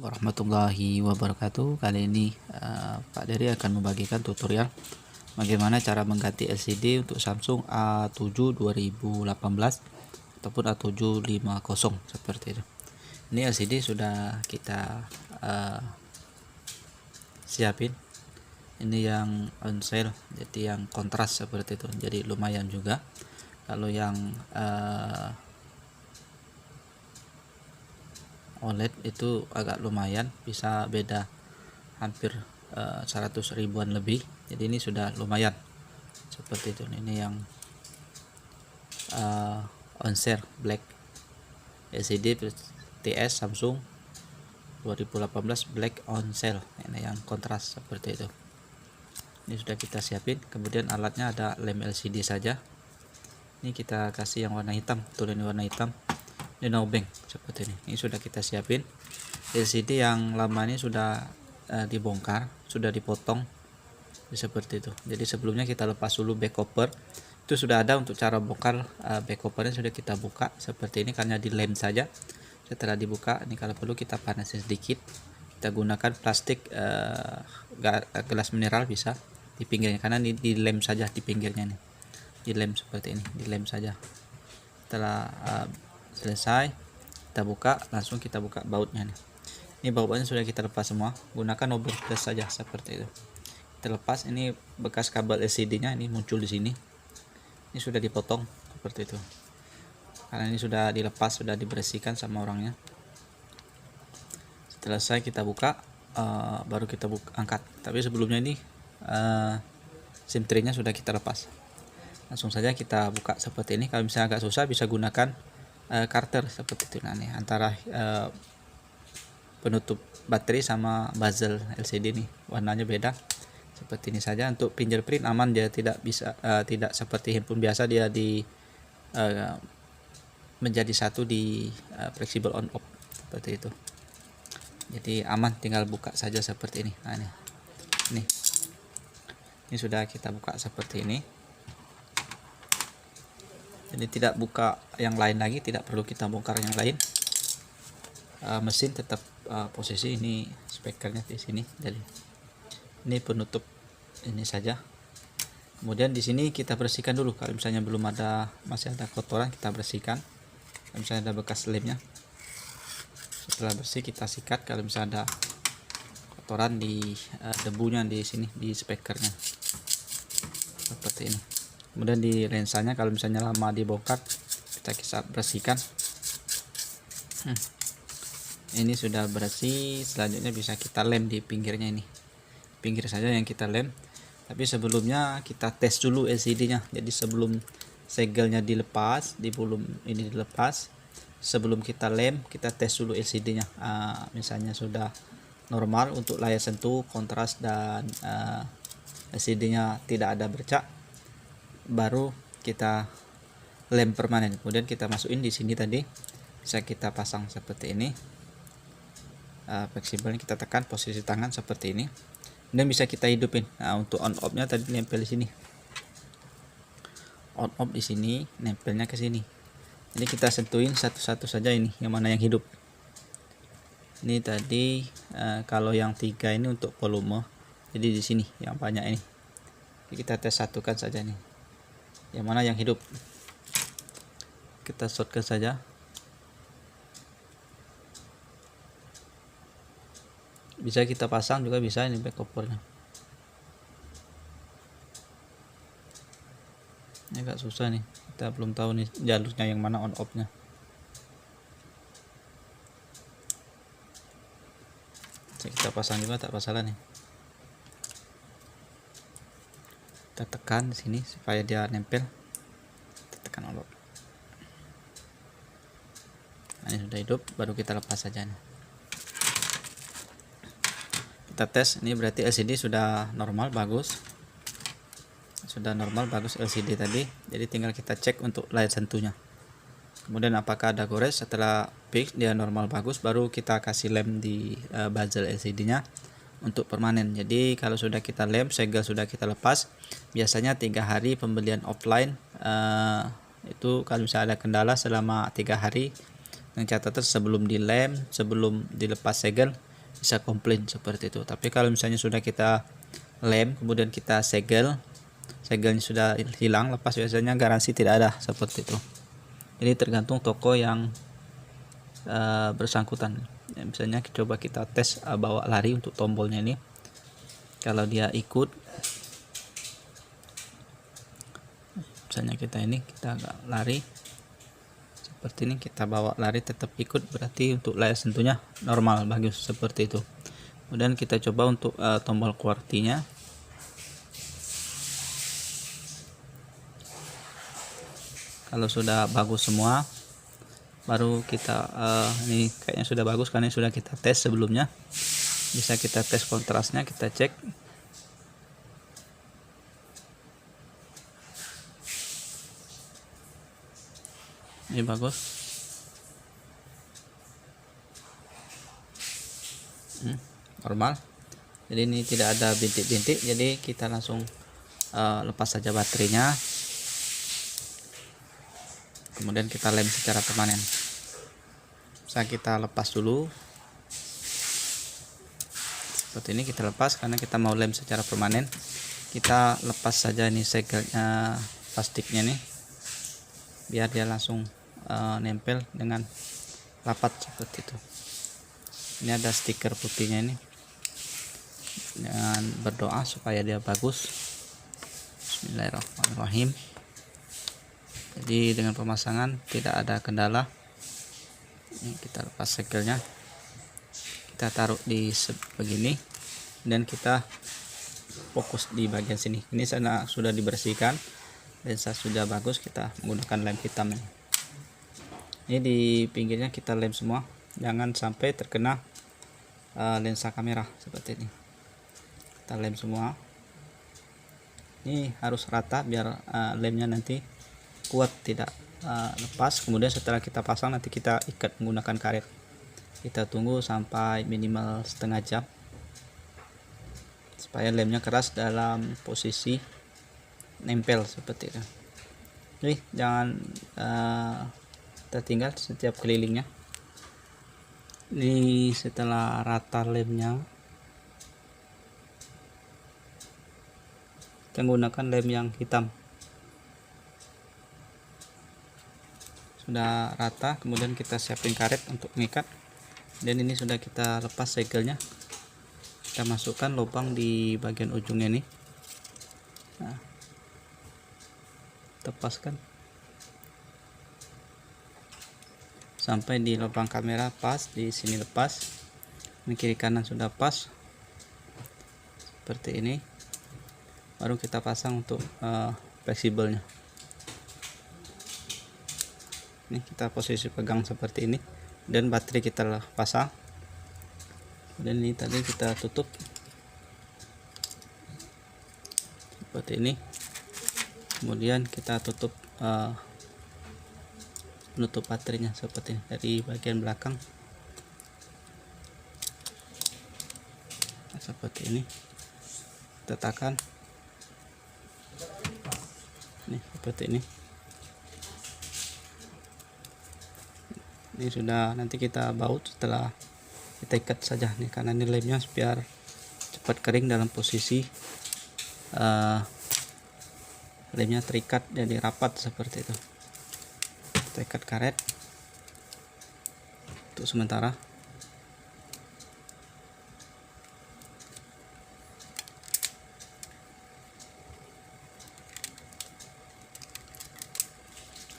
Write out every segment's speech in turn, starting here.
warahmatullahi wabarakatuh. Kali ini Pak Dery akan membagikan tutorial bagaimana cara mengganti LCD untuk Samsung A7 2018 ataupun A750 seperti itu. Ini LCD sudah kita siapin. Ini yang on sale, jadi yang kontras seperti itu, jadi lumayan juga. Kalau yang OLED itu agak lumayan, bisa beda hampir 100 ribuan lebih. Jadi ini sudah lumayan seperti itu. Ini yang on sale black LCD TS Samsung 2018 black on sale. Ini yang kontras seperti itu. Ini sudah kita siapin. Kemudian alatnya ada lem LCD saja. Ini kita kasih yang warna hitam, betul ini warna hitam. Ini no bank seperti ini. Ini sudah kita siapin. LCD yang lama ini sudah dibongkar, sudah dipotong seperti itu. Jadi sebelumnya kita lepas dulu back cover. Itu sudah ada untuk cara bongkar back covernya, sudah kita buka seperti ini karena dilem saja. Setelah dibuka, ini kalau perlu kita panasin sedikit. Kita gunakan plastik gelas mineral bisa di pinggirnya, karena ini dilem saja di pinggirnya nih. Dilem seperti ini, dilem saja. Setelah selesai, kita buka, langsung kita buka bautnya nih. Ini bautnya sudah kita lepas semua, gunakan obeng plus saja seperti itu. Kita lepas, ini bekas kabel LCD-nya ini muncul di sini. Ini sudah dipotong seperti itu. Karena ini sudah dilepas, sudah dibersihkan sama orangnya. Setelah selesai kita buka, baru kita angkat. Tapi sebelumnya ini SIM tray-nya sudah kita lepas. Langsung saja kita buka seperti ini. Kalau misalnya agak susah, bisa gunakan karter seperti itu. Nah, nih antara penutup baterai sama bezel LCD nih warnanya beda. Seperti ini saja. Untuk fingerprint aman, dia tidak bisa tidak seperti handphone biasa, dia di menjadi satu di fleksibel on off seperti itu. Jadi aman, tinggal buka saja seperti ini. Nah, ini sudah kita buka seperti ini. Jadi tidak buka yang lain lagi, tidak perlu kita bongkar yang lain. Mesin tetap posisi, ini speakernya di sini. Jadi ini penutup ini saja. Kemudian di sini kita bersihkan dulu. Kalau misalnya belum ada, masih ada kotoran, kita bersihkan. Kalau misalnya ada bekas lemnya, setelah bersih kita sikat. Kalau misalnya ada kotoran di debunya di sini di speakernya seperti ini. Kemudian di lensanya, kalau misalnya lama dibongkar, kita bersihkan. Ini sudah bersih. Selanjutnya bisa kita lem di pinggirnya, ini pinggir saja yang kita lem. Tapi sebelumnya kita tes dulu LCD nya. Jadi sebelum segelnya dilepas, di volume ini dilepas, sebelum kita lem, kita tes dulu LCD nya. Misalnya sudah normal untuk layar sentuh, kontras, dan LCD nya tidak ada bercak, baru kita lem permanen. Kemudian kita masukin di sini tadi, bisa kita pasang seperti ini. Fleksibelnya kita tekan posisi tangan seperti ini, dan bisa kita hidupin. Nah, untuk on off nya tadi nempel di sini, on off di sini, nempelnya ke sini. Jadi kita sentuhin satu-satu saja, ini yang mana yang hidup. Ini tadi kalau yang 3 ini untuk volume, jadi di sini yang banyak ini. Jadi kita tes satukan saja nih, yang mana yang hidup. Kita shortcut saja. Bisa kita pasang juga, bisa ini back covernya. Ini agak susah nih, kita belum tahu nih jalurnya yang mana on off nya. Kita pasang juga tak masalah nih. Kita tekan di sini supaya dia nempel. Kita tekan on off. Nah, ini sudah hidup, baru kita lepas saja nih. Kita tes, ini berarti LCD sudah normal, bagus. Sudah normal, bagus LCD tadi. Jadi tinggal kita cek untuk layar sentuhnya. Kemudian apakah ada gores. Setelah fix dia normal, bagus, baru kita kasih lem di bezel LCD nya untuk permanen. Jadi kalau sudah kita lem, segel sudah kita lepas, biasanya 3 hari pembelian offline. Itu kalau misalnya ada kendala selama 3 hari, yang catatan sebelum dilem, sebelum dilepas segel, bisa komplain seperti itu. Tapi kalau misalnya sudah kita lem kemudian kita segelnya sudah hilang lepas, biasanya garansi tidak ada seperti itu. Ini tergantung toko yang bersangkutan. Misalnya coba kita tes bawa lari untuk tombolnya ini, kalau dia ikut, misalnya kita agak lari seperti ini, kita bawa lari tetap ikut, berarti untuk layar sentuhnya normal, bagus seperti itu. Kemudian kita coba untuk tombol QWERTY-nya. Kalau sudah bagus semua, baru kita ini kayaknya sudah bagus karena sudah kita tes sebelumnya. Bisa kita tes kontrasnya, kita cek. Ini bagus. Normal. Jadi ini tidak ada bintik-bintik, jadi kita langsung lepas saja baterainya. Kemudian kita lem secara permanen. Bisa kita lepas dulu. Seperti ini kita lepas karena kita mau lem secara permanen. Kita lepas saja ini segelnya, plastiknya nih, biar dia langsung nempel dengan rapat seperti itu. Ini ada stiker putihnya ini. Dengan berdoa supaya dia bagus. Bismillahirrahmanirrahim. Jadi dengan pemasangan tidak ada kendala. Ini kita lepas segelnya, kita taruh di begini, dan kita fokus di bagian sini. Ini sudah dibersihkan, lensa sudah bagus, kita menggunakan lem hitam ini. Ini di pinggirnya kita lem semua, jangan sampai terkena lensa kamera seperti ini. Kita lem semua. Ini harus rata biar lemnya nanti kuat, tidak lepas. Kemudian setelah kita pasang, nanti kita ikat menggunakan karet. Kita tunggu sampai minimal setengah jam supaya lemnya keras dalam posisi nempel seperti itu. Jadi jangan tertinggal setiap kelilingnya. Ini setelah rata lemnya, kita menggunakan lem yang hitam. Sudah rata, kemudian kita siapin karet untuk mengikat, dan ini sudah kita lepas segelnya. Kita masukkan lubang di bagian ujungnya ini. Nah, tepaskan sampai di lubang kamera pas, di sini lepas. Ini kiri kanan sudah pas seperti ini. Baru kita pasang untuk fleksibelnya. Ini kita posisi pegang seperti ini, dan baterai kita pasang. Dan ini tadi kita tutup seperti ini. Kemudian kita tutup penutup baterainya seperti ini dari bagian belakang. Nah, seperti ini. Kita tekan. Ini seperti ini. Ini sudah, nanti kita baut setelah kita ikat saja nih, karena ini lemnya biar cepat kering dalam posisi lemnya terikat jadi rapat seperti itu. Kita ikat karet untuk sementara.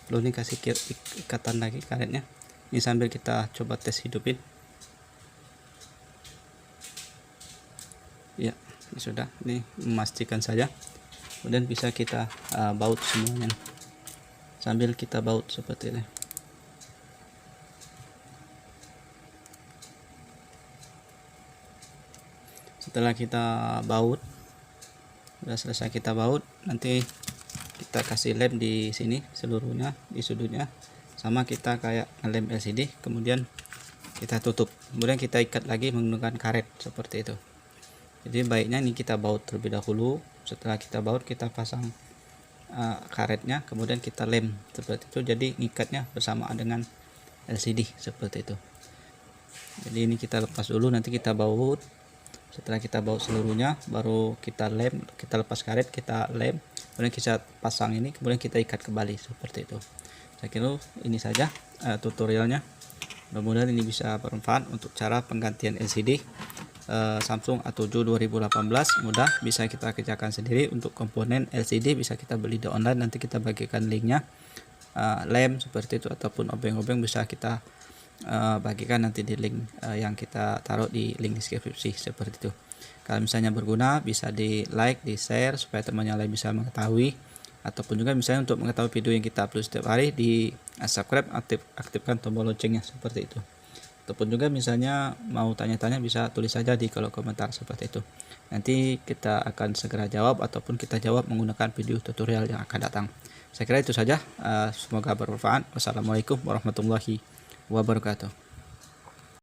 Lalu ini kasih ikatan lagi karetnya. Ini sambil kita coba tes hidupin. Ya, ini sudah. Ini memastikan saja. Kemudian bisa kita baut semuanya. Sambil kita baut seperti ini. Setelah kita baut, sudah selesai kita baut, nanti kita kasih lem di sini seluruhnya, di sudutnya. Sama kita kayak lem LCD, kemudian kita tutup, kemudian kita ikat lagi menggunakan karet seperti itu. Jadi baiknya ini kita baut terlebih dahulu. Setelah kita baut, kita pasang karetnya, kemudian kita lem seperti itu. Jadi ngikatnya bersamaan dengan LCD seperti itu. Jadi ini kita lepas dulu, nanti kita baut. Setelah kita baut seluruhnya, baru kita lem, kita lepas karet, kita lem, kemudian kita pasang ini, kemudian kita ikat kembali seperti itu. Saya kira ini saja tutorialnya. Mudah-mudahan ini bisa bermanfaat untuk cara penggantian LCD Samsung A7 2018. Mudah, bisa kita kerjakan sendiri. Untuk komponen LCD bisa kita beli di online, nanti kita bagikan linknya. Lem seperti itu ataupun obeng-obeng bisa kita bagikan nanti di link yang kita taruh di link deskripsi seperti itu. Kalau misalnya berguna, bisa di like, di share supaya teman yang lain bisa mengetahui, ataupun juga misalnya untuk mengetahui video yang kita upload setiap hari, di subscribe, aktifkan tombol loncengnya seperti itu. Ataupun juga misalnya mau tanya-tanya bisa tulis saja di kolom komentar seperti itu. Nanti kita akan segera jawab ataupun kita jawab menggunakan video tutorial yang akan datang. Saya kira itu saja. Semoga bermanfaat. Wassalamualaikum warahmatullahi wabarakatuh.